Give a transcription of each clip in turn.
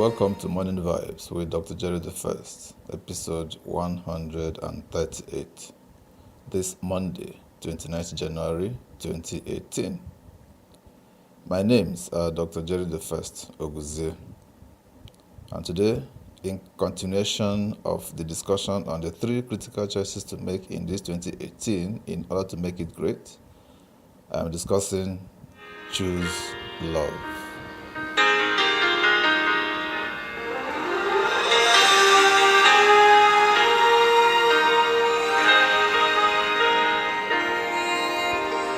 welcome to Morning Vibes with Dr. Jerry the First, episode 138, this Monday, 29th January 2018. My name's Dr. Jerry the First Oguzie, and today, in continuation of the discussion on the 3 critical choices to make in this 2018 in order to make it great, I'm discussing choose love.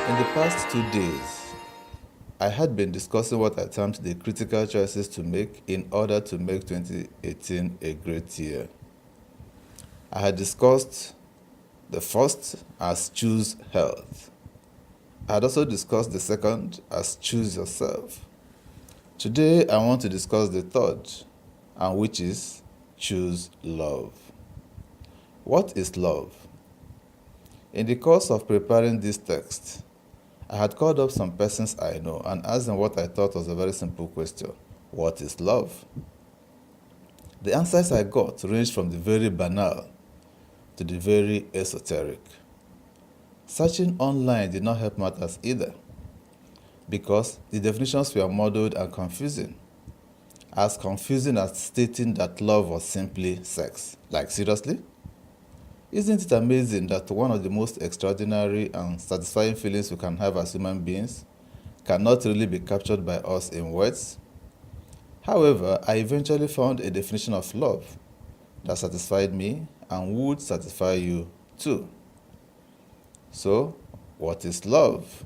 In the past 2 days, I had been discussing what I termed the critical choices to make in order to make 2018 a great year. I had discussed the first as choose health. I had also discussed the second as choose yourself. Today, I want to discuss the third, and which is choose love. What is love? In the course of preparing this text, I had called up some persons I know and asked them what I thought was a very simple question. What is love? The answers I got ranged from the very banal to the very esoteric. Searching online did not help matters either, because the definitions were muddled and confusing. As confusing as stating that love was simply sex. Like, seriously? Isn't it amazing that one of the most extraordinary and satisfying feelings we can have as human beings cannot really be captured by us in words? However, I eventually found a definition of love that satisfied me and would satisfy you too. So, what is love?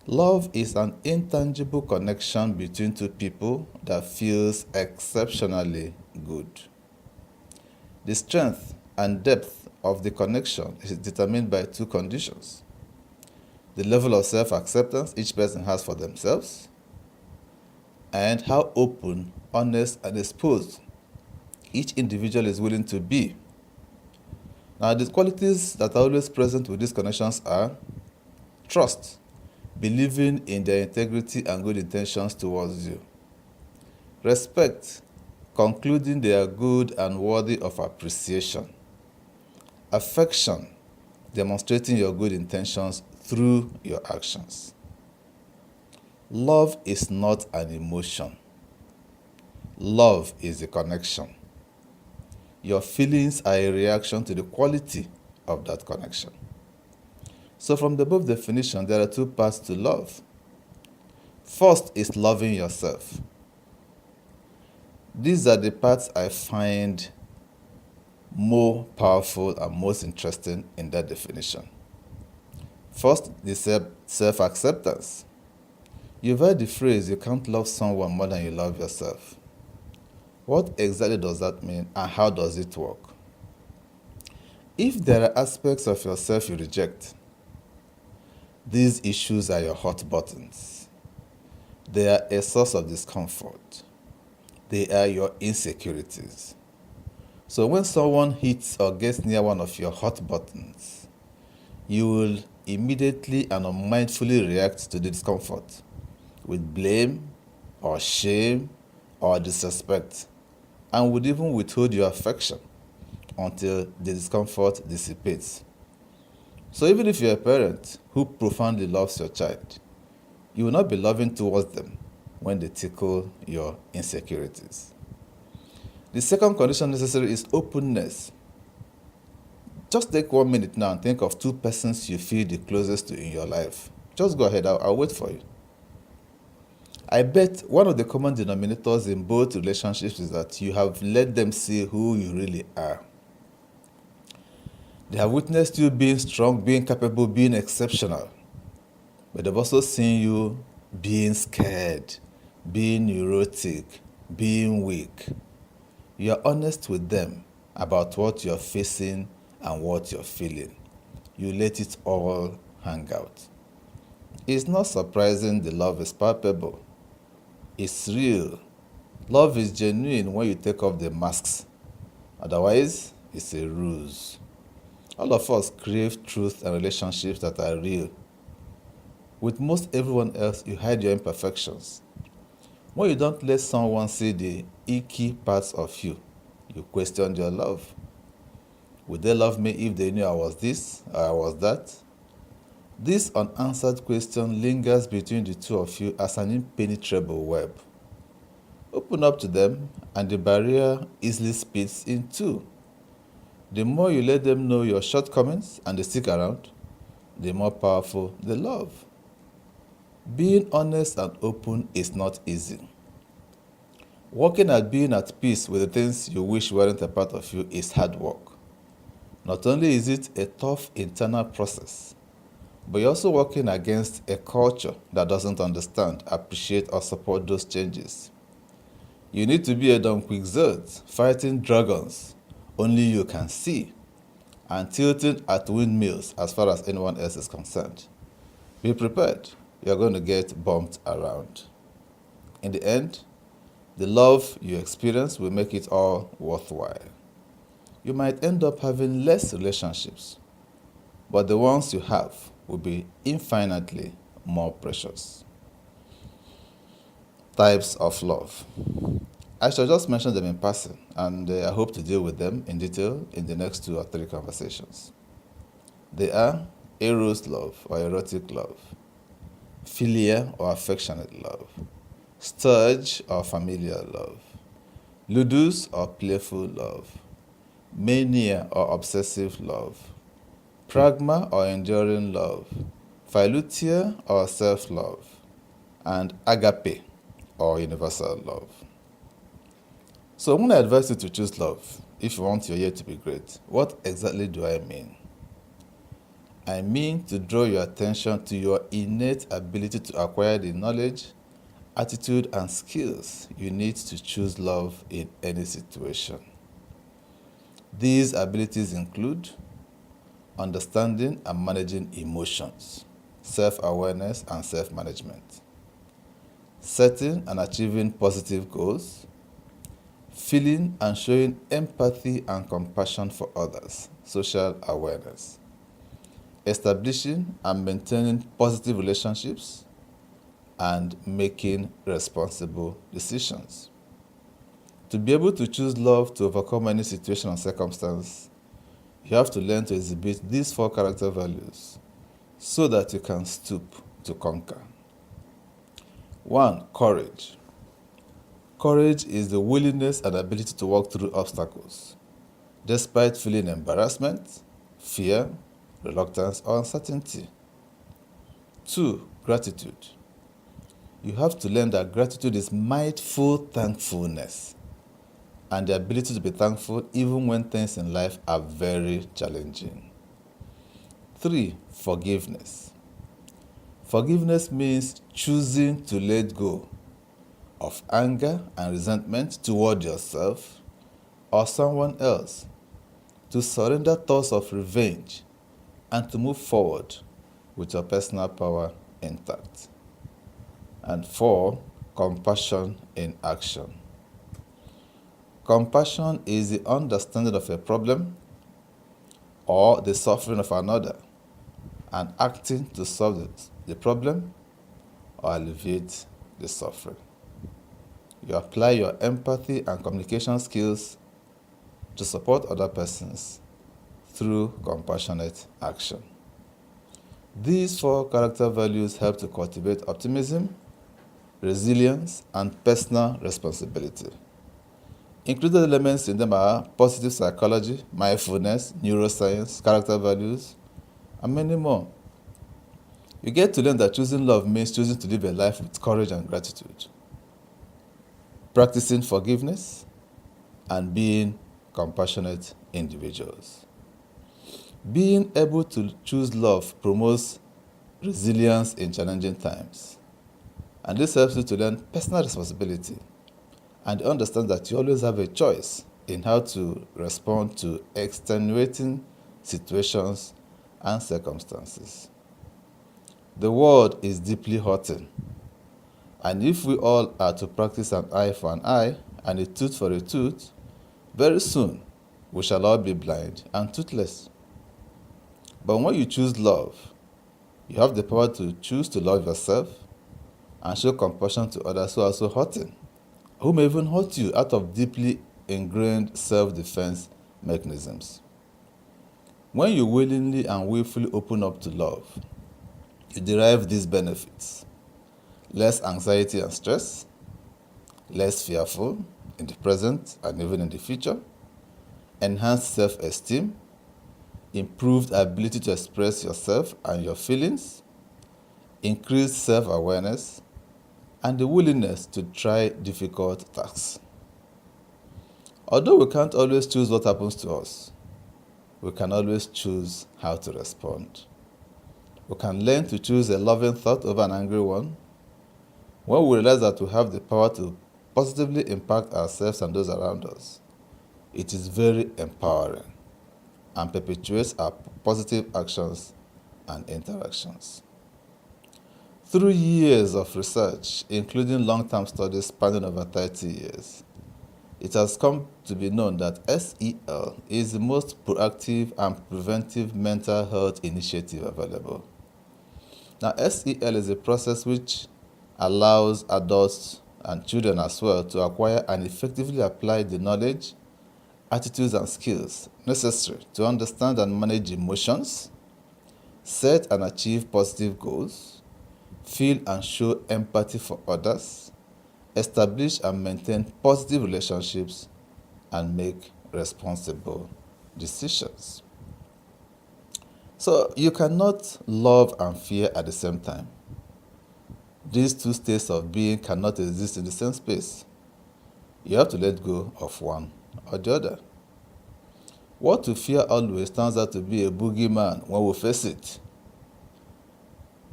Love is an intangible connection between two people that feels exceptionally good. The strength and depth of the connection is determined by 2 conditions: the level of self-acceptance each person has for themselves, and how open, honest, and exposed each individual is willing to be. Now, the qualities that are always present with these connections are trust, believing in their integrity and good intentions towards you; respect, concluding they are good and worthy of appreciation; affection, demonstrating your good intentions through your actions. Love is not an emotion. Love is a connection. Your feelings are a reaction to the quality of that connection. So from the above definition, there are 2 parts to love. First is loving yourself. These are the parts I find more powerful and most interesting in that definition. First, the self-acceptance. You've heard the phrase, you can't love someone more than you love yourself. What exactly does that mean, and how does it work? If there are aspects of yourself you reject, these issues are your hot buttons. They are a source of discomfort. They are your insecurities. So when someone hits or gets near one of your hot buttons, you will immediately and unmindfully react to the discomfort with blame or shame or disrespect, and would even withhold your affection until the discomfort dissipates. So even if you're a parent who profoundly loves your child, you will not be loving towards them when they tickle your insecurities. The second condition necessary is openness. Just take 1 minute now and think of 2 persons you feel the closest to in your life. Just go ahead, I'll wait for you. I bet one of the common denominators in both relationships is that you have let them see who you really are. They have witnessed you being strong, being capable, being exceptional. But they've also seen you being scared, being neurotic, being weak. You are honest with them about what you're facing and what you're feeling. You let it all hang out. It's not surprising the love is palpable. It's real. Love is genuine when you take off the masks. Otherwise, it's a ruse. All of us crave truth and relationships that are real. With most everyone else, you hide your imperfections. When you don't let someone see the icky parts of you, you question your love. Would they love me if they knew I was this or I was that? This unanswered question lingers between the two of you as an impenetrable web. Open up to them, and the barrier easily splits in two. The more you let them know your shortcomings and they stick around, the more powerful the love. Being honest and open is not easy. Working at being at peace with the things you wish weren't a part of you is hard work. Not only is it a tough internal process, but you're also working against a culture that doesn't understand, appreciate, or support those changes. You need to be a Don Quixote fighting dragons only you can see and tilting at windmills as far as anyone else is concerned. Be prepared. You're going to get bumped around. In the end, the love you experience will make it all worthwhile. You might end up having less relationships, but the ones you have will be infinitely more precious. Types of love. I shall just mention them in passing, and I hope to deal with them in detail in the next 2 or 3 conversations. They are eros love or erotic love, philia or affectionate love, storge or familiar love, ludus or playful love, mania or obsessive love, pragma or enduring love, philutia or self-love, and agape or universal love. So I'm going to advise you to choose love if you want your year to be great. What exactly do I mean? I mean to draw your attention to your innate ability to acquire the knowledge, attitude, and skills you need to choose love in any situation. These abilities include understanding and managing emotions, self-awareness and self-management, setting and achieving positive goals, feeling and showing empathy and compassion for others, social awareness, establishing and maintaining positive relationships, and making responsible decisions. To be able to choose love to overcome any situation or circumstance, you have to learn to exhibit these 4 character values so that you can stoop to conquer. 1. Courage. Courage is the willingness and ability to walk through obstacles, despite feeling embarrassment, fear, reluctance, or uncertainty. 2. Gratitude. You have to learn that gratitude is mindful thankfulness and the ability to be thankful even when things in life are very challenging. 3. Forgiveness. Forgiveness means choosing to let go of anger and resentment toward yourself or someone else, to surrender thoughts of revenge, and to move forward with your personal power intact. And 4. Compassion in action. Compassion is the understanding of a problem or the suffering of another and acting to solve the problem or alleviate the suffering. You apply your empathy and communication skills to support other persons through compassionate action. These 4 character values help to cultivate optimism, resilience, and personal responsibility. Included elements in them are positive psychology, mindfulness, neuroscience, character values, and many more. You get to learn that choosing love means choosing to live a life with courage and gratitude, practicing forgiveness, and being compassionate individuals. Being able to choose love promotes resilience in challenging times. And this helps you to learn personal responsibility and understand that you always have a choice in how to respond to extenuating situations and circumstances. The world is deeply hurting, and if we all are to practice an eye for an eye and a tooth for a tooth, very soon we shall all be blind and toothless. But when you choose love, you have the power to choose to love yourself, and show compassion to others who are also hurting, who may even hurt you out of deeply ingrained self-defense mechanisms. When you willingly and willfully open up to love, you derive these benefits: less anxiety and stress, less fearful in the present and even in the future, enhanced self-esteem, improved ability to express yourself and your feelings, increased self-awareness, and the willingness to try difficult tasks. Although we can't always choose what happens to us, we can always choose how to respond. We can learn to choose a loving thought over an angry one. When we realize that we have the power to positively impact ourselves and those around us, it is very empowering and perpetuates our positive actions and interactions. Through years of research, including long-term studies spanning over 30 years, it has come to be known that SEL is the most proactive and preventive mental health initiative available. Now, SEL is a process which allows adults and children as well to acquire and effectively apply the knowledge, attitudes, and skills necessary to understand and manage emotions, set and achieve positive goals, feel and show empathy for others, establish and maintain positive relationships, and make responsible decisions. So you cannot love and fear at the same time. These two states of being cannot exist in the same space. You have to let go of one or the other. What we fear always turns out to be a boogeyman when we face it.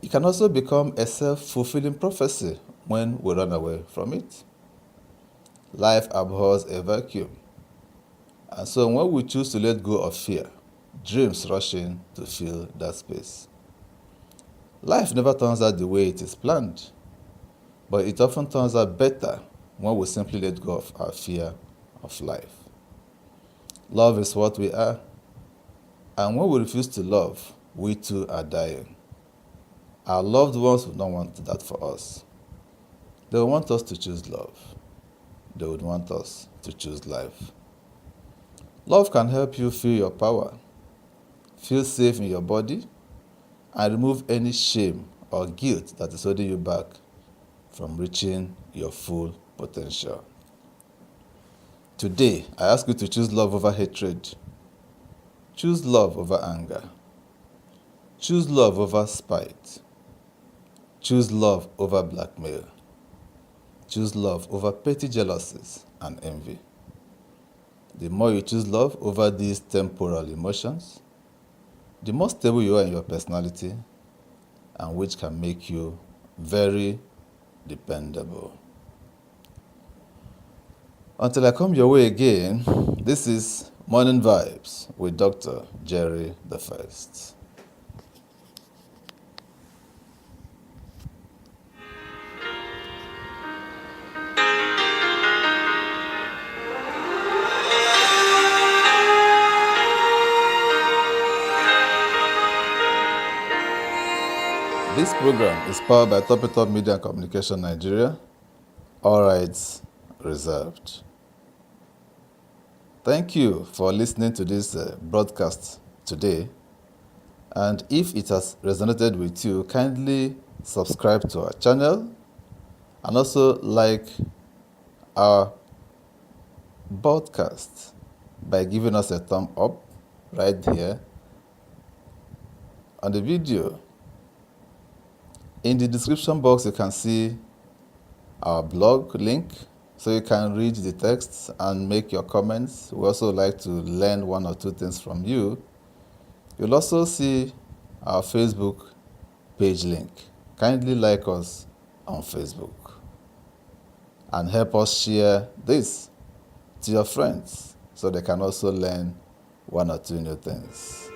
It can also become a self-fulfilling prophecy when we run away from it. Life abhors a vacuum. And so when we choose to let go of fear, dreams rush in to fill that space. Life never turns out the way it is planned, but it often turns out better when we simply let go of our fear of life. Love is what we are, and when we refuse to love, we too are dying. Our loved ones would not want that for us. They would want us to choose love. They would want us to choose life. Love can help you feel your power, feel safe in your body, and remove any shame or guilt that is holding you back from reaching your full potential. Today, I ask you to choose love over hatred. Choose love over anger. Choose love over spite. Choose love over blackmail. Choose love over petty jealousies and envy. The more you choose love over these temporal emotions, the more stable you are in your personality, and which can make you very dependable. Until I come your way again, this is Morning Vibes with Dr. Jerry the First. This program is powered by Top Media and Communication Nigeria. All rights reserved. Thank you for listening to this broadcast today. And if it has resonated with you, kindly subscribe to our channel and also like our broadcast by giving us a thumb up right here on the video. In the description box, you can see our blog link, so you can read the text and make your comments. We also like to learn one or two things from you. You'll also see our Facebook page link. Kindly like us on Facebook and help us share this to your friends so they can also learn one or two new things.